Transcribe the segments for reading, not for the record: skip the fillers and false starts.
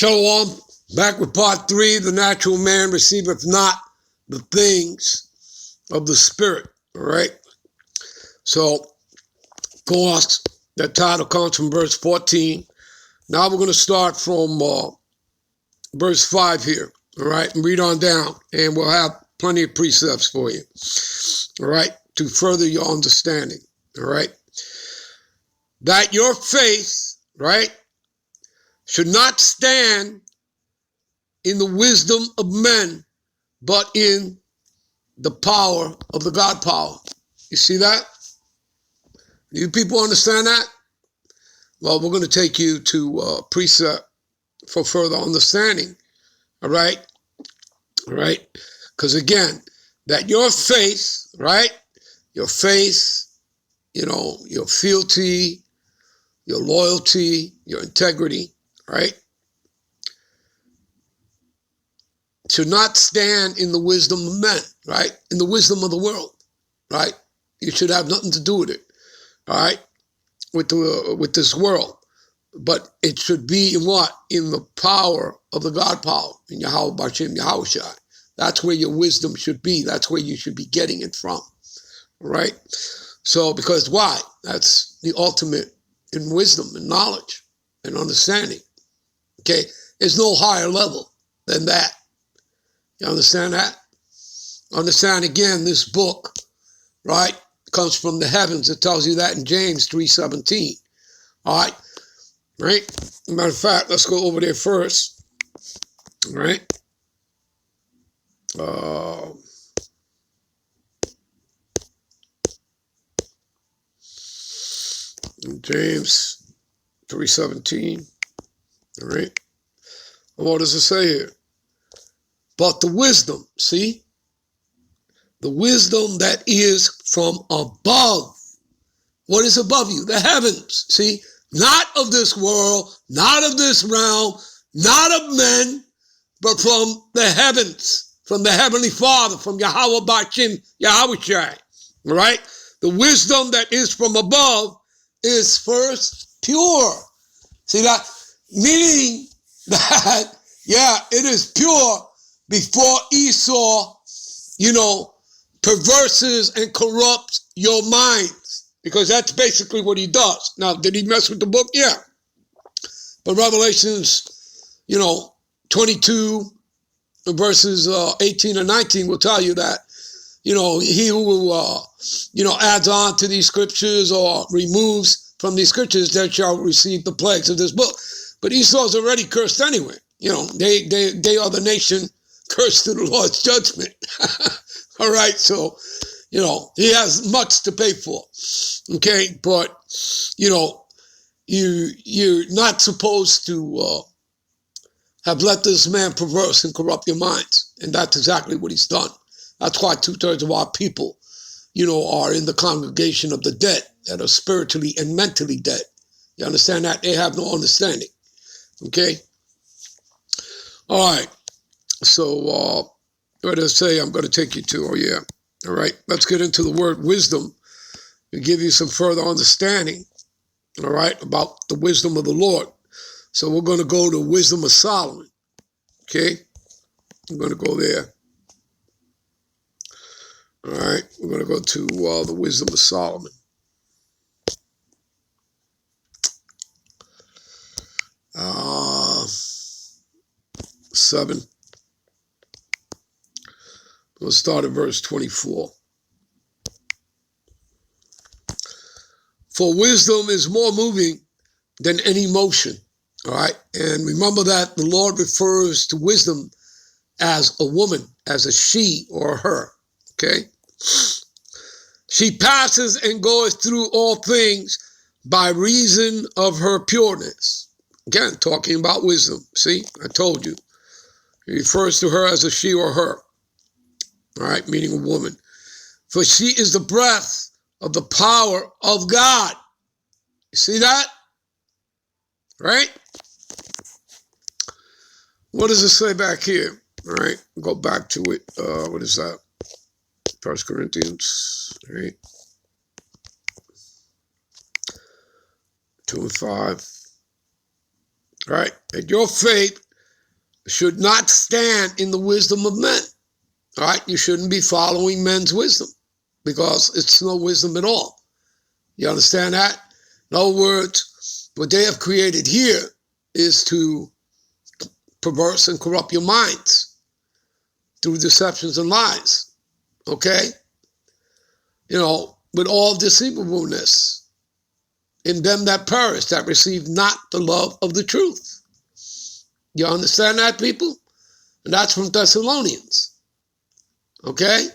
Shalom, back with part 3. The natural man receiveth not the things of the spirit. All right. So, of course, that title comes from verse 14. Now we're going to start from verse 5 here. All right. And read on down. And we'll have plenty of precepts for you. All right. To further your understanding. All right. That your faith, right, should not stand in the wisdom of men, but in the power of the God power. You see that? Do you people understand that? Well, we're going to take you to precept for further understanding. All right? All right? Because again, that your faith, right? Your faith, your fealty, your loyalty, your integrity, right? Should not stand in the wisdom of men, right? In the wisdom of the world, right? You should have nothing to do with it, all right? With this world. But it should be in what? In the power of the God power, in Yahweh B'Shem Yahushai. That's where your wisdom should be. That's where you should be getting it from, all right? So, because why? That's the ultimate in wisdom and knowledge and understanding, okay? There's no higher level than that. You understand that? Understand again, this book, right, comes from the heavens. It tells you that in James 3:17. All right? Right? Matter of fact, let's go over there first. All right? James 3:17. All right? And what does it say here? But the wisdom, see? The wisdom that is from above. What is above you? The heavens, see? Not of this world, not of this realm, not of men, but from the heavens, from the Heavenly Father, from Yahweh B'Shem Yahushai. All right? The wisdom that is from above is first pure. See that? Meaning that, yeah, it is pure before Esau, perverses and corrupts your minds. Because that's basically what he does. Now, did he mess with the book? Yeah. But Revelations, 22 verses 18 and 19 will tell you that, he who, adds on to these scriptures or removes from these scriptures, that shall receive the plagues of this book. But Esau's already cursed anyway. They are the nation cursed to the Lord's judgment. All right, so, he has much to pay for, okay? But, you're not supposed to have let this man perverse and corrupt your minds, and that's exactly what he's done. That's why 2/3 of our people, are in the congregation of the dead, that are spiritually and mentally dead. You understand that? They have no understanding, okay? All right. So, what did I say I'm going to take you to? Oh, yeah. All right. Let's get into the word wisdom and give you some further understanding, all right, about the wisdom of the Lord. So we're going to go to Wisdom of Solomon, okay? I'm going to go there. All right. We're going to go to the Wisdom of Solomon. Seven. We'll start at verse 24. For wisdom is more moving than any motion. All right. And remember that the Lord refers to wisdom as a woman, as a she or a her. Okay. She passes and goeth through all things by reason of her pureness. Again, talking about wisdom. See, I told you. He refers to her as a she or her. All right, meaning a woman. For she is the breath of the power of God. You see that? Right? What does it say back here? All right, go back to it. What is that? 1 Corinthians, all right. 2 and 5. All right, and your faith should not stand in the wisdom of men. All right, you shouldn't be following men's wisdom because it's no wisdom at all. You understand that? In other words, what they have created here is to perverse and corrupt your minds through deceptions and lies. Okay? You know, with all deceivableness in them that perish, that receive not the love of the truth. You understand that, people? And that's from Thessalonians. Okay?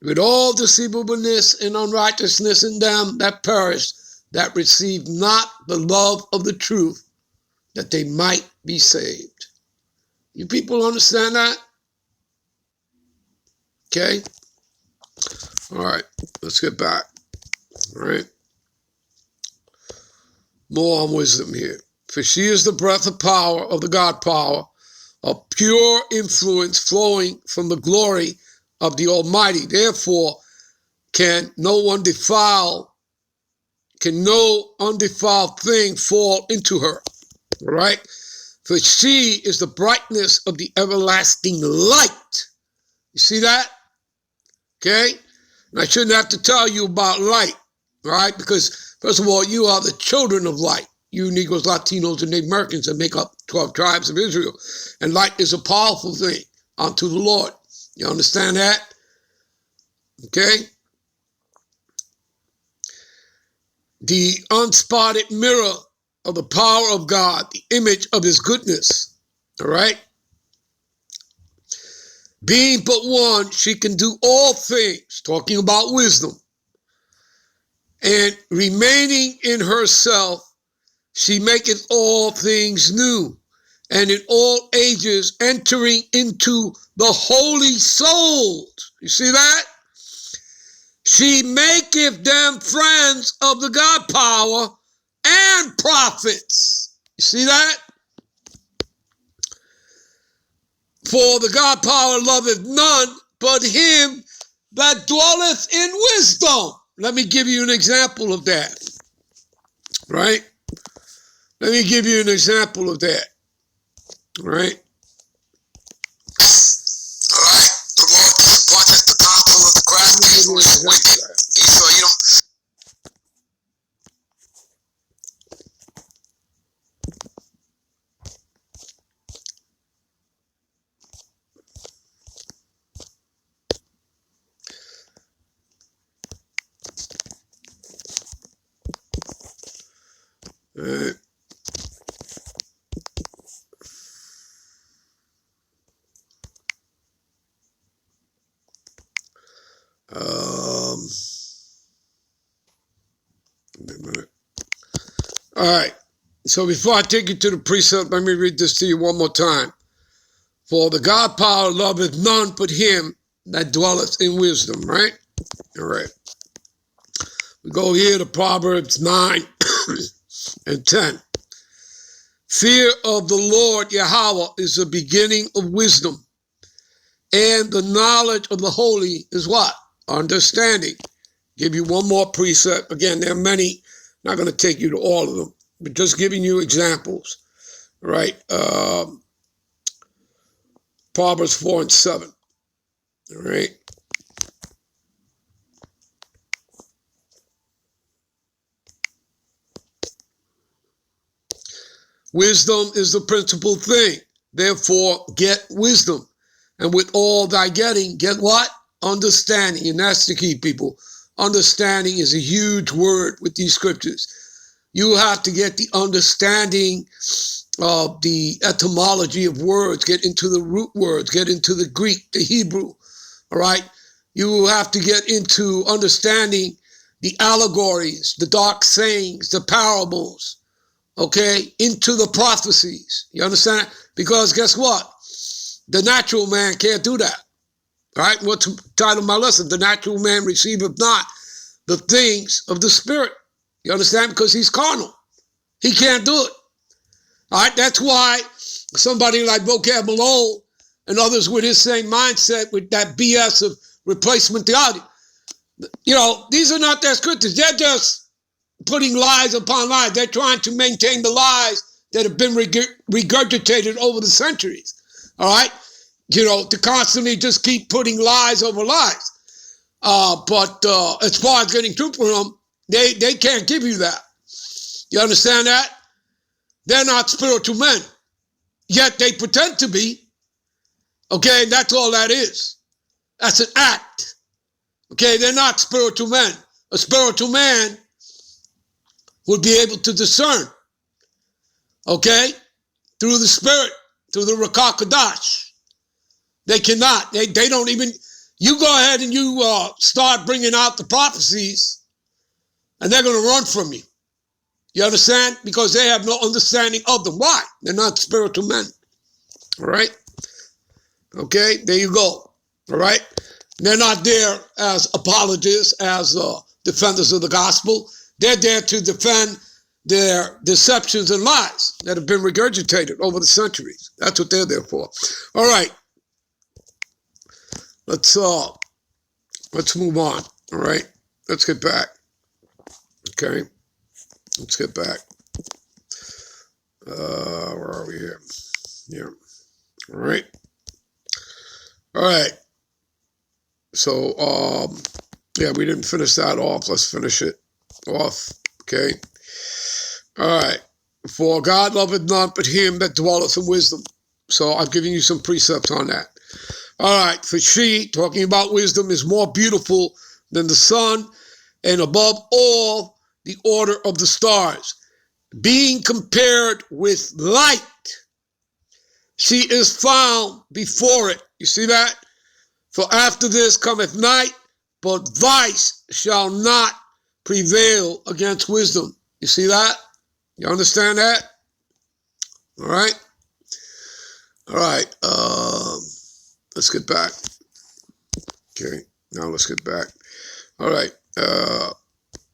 With all deceivableness and unrighteousness in them that perish, that receive not the love of the truth, that they might be saved. You people understand that? Okay? All right, let's get back. All right? More on wisdom here. For she is the breath of power, of the God power, of pure influence flowing from the glory of the Almighty. Therefore, can no undefiled thing fall into her. All right? For she is the brightness of the everlasting light. You see that? Okay? And I shouldn't have to tell you about light, all right? Because, first of all, you are the children of light. You Negroes, Latinos, and Native Americans that make up 12 tribes of Israel. And light is a powerful thing unto the Lord. You understand that? Okay? The unspotted mirror of the power of God, the image of his goodness. All right? Being but one, she can do all things, talking about wisdom. And remaining in herself, she maketh all things new, and in all ages entering into the holy souls. You see that? She maketh them friends of the God power and prophets. You see that? For the God power loveth none but him that dwelleth in wisdom. Let me give you an example of that. Right? Let me give you an example of that. Right? All right. The Lord disappointeth the counsel of the crafty, who is wicked. So you don't. All right. Wait a minute. All right. So before I take you to the precept, let me read this to you one more time. For the God power loveth none but him that dwelleth in wisdom, right? All right. We go here to Proverbs 9 and 10. Fear of the Lord Yahweh is the beginning of wisdom, and the knowledge of the holy is what? Understanding. Give you one more precept. Again, there are many. Not going to take you to all of them, but just giving you examples, right? Proverbs 4 and 7, all right? Wisdom is the principal thing. Therefore, get wisdom. And with all thy getting, get what? Understanding. And that's the key, people. Understanding is a huge word with these scriptures. You have to get the understanding of the etymology of words, get into the root words, get into the Greek, the Hebrew, all right? You have to get into understanding the allegories, the dark sayings, the parables, okay, into the prophecies. You understand? Because guess what? The natural man can't do that. All right? What's the title of my lesson? The natural man receiveth not the things of the spirit. You understand? Because he's carnal. He can't do it. All right? That's why somebody like Vocab Malone and others with his same mindset, with that BS of replacement theology, you know, these are not their scriptures. They're just putting lies upon lies. They're trying to maintain the lies that have been regurgitated over the centuries, all right? You know, to constantly just keep putting lies over lies. But as far as getting truth from them, they can't give you that. You understand that? They're not spiritual men, yet they pretend to be. Okay, and that's all that is. That's an act. Okay, they're not spiritual men. A spiritual man would be able to discern, okay, through the spirit, through the Ruach HaKodesh. They cannot. They don't even, you go ahead and you start bringing out the prophecies, and they're going to run from you. You understand? Because they have no understanding of them. Why? They're not spiritual men. All right? Okay, there you go. All right? They're not there as apologists, as defenders of the gospel. They're there to defend their deceptions and lies that have been regurgitated over the centuries. That's what they're there for. All right. Let's move on. All right. Let's get back. Okay. Let's get back. Where are we here? Here. All right. All right. So, yeah, we didn't finish that off. Let's finish it off. Okay. All right. For God loveth none but him that dwelleth in wisdom. So I've given you some precepts on that. All right. For she, talking about wisdom, is more beautiful than the sun, and above all the order of the stars. Being compared with light, she is found before it. You see that? For after this cometh night, but vice shall not prevail against wisdom. You see that? You understand that? All right? All right. Let's get back. Okay. Now let's get back. All right.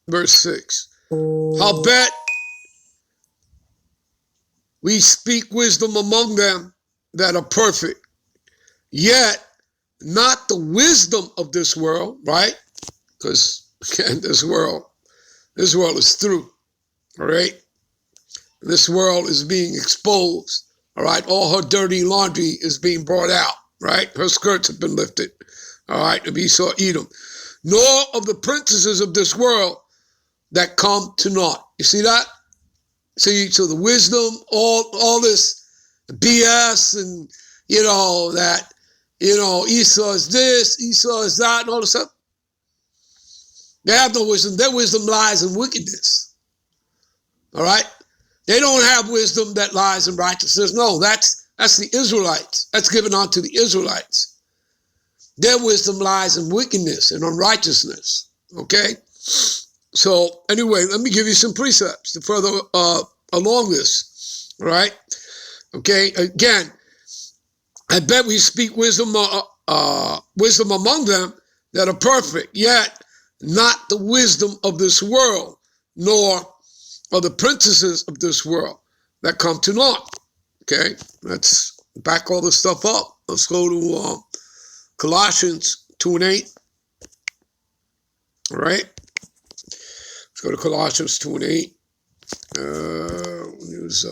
Verse 6. Howbeit we speak wisdom among them that are perfect, yet not the wisdom of this world, right? Because, again, this world is through, all right? This world is being exposed, all right? All her dirty laundry is being brought out, right? Her skirts have been lifted, all right? Of Esau, Edom. Nor of the princesses of this world that come to naught. You see that? See, so the wisdom, all this BS and, you know, that, you know, Esau is this, Esau is that, and all this stuff. They have no wisdom. Their wisdom lies in wickedness. All right? They don't have wisdom that lies in righteousness. No, that's the Israelites. That's given unto the Israelites. Their wisdom lies in wickedness and unrighteousness. Okay? So, anyway, let me give you some precepts to further along this. All right? Okay? Again, I bet we speak wisdom among them that are perfect, yet not the wisdom of this world, nor of the princesses of this world that come to naught. Okay, let's back all this stuff up. Let's go to Colossians 2:8. All right, let's go to Colossians 2:8. Use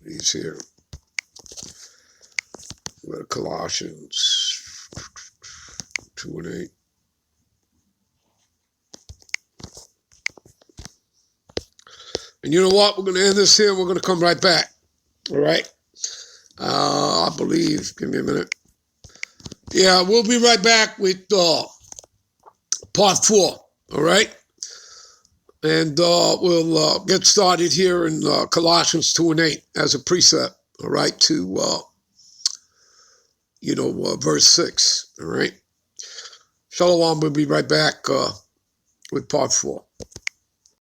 these here. Go to Colossians 2:8. And you know what? We're going to end this here. We're going to come right back. All right? I believe. Give me a minute. Yeah, we'll be right back with part 4. All right? And we'll get started here in Colossians 2:8 as a precept. All right? To, verse 6. All right? Shalom. We'll be right back with part 4.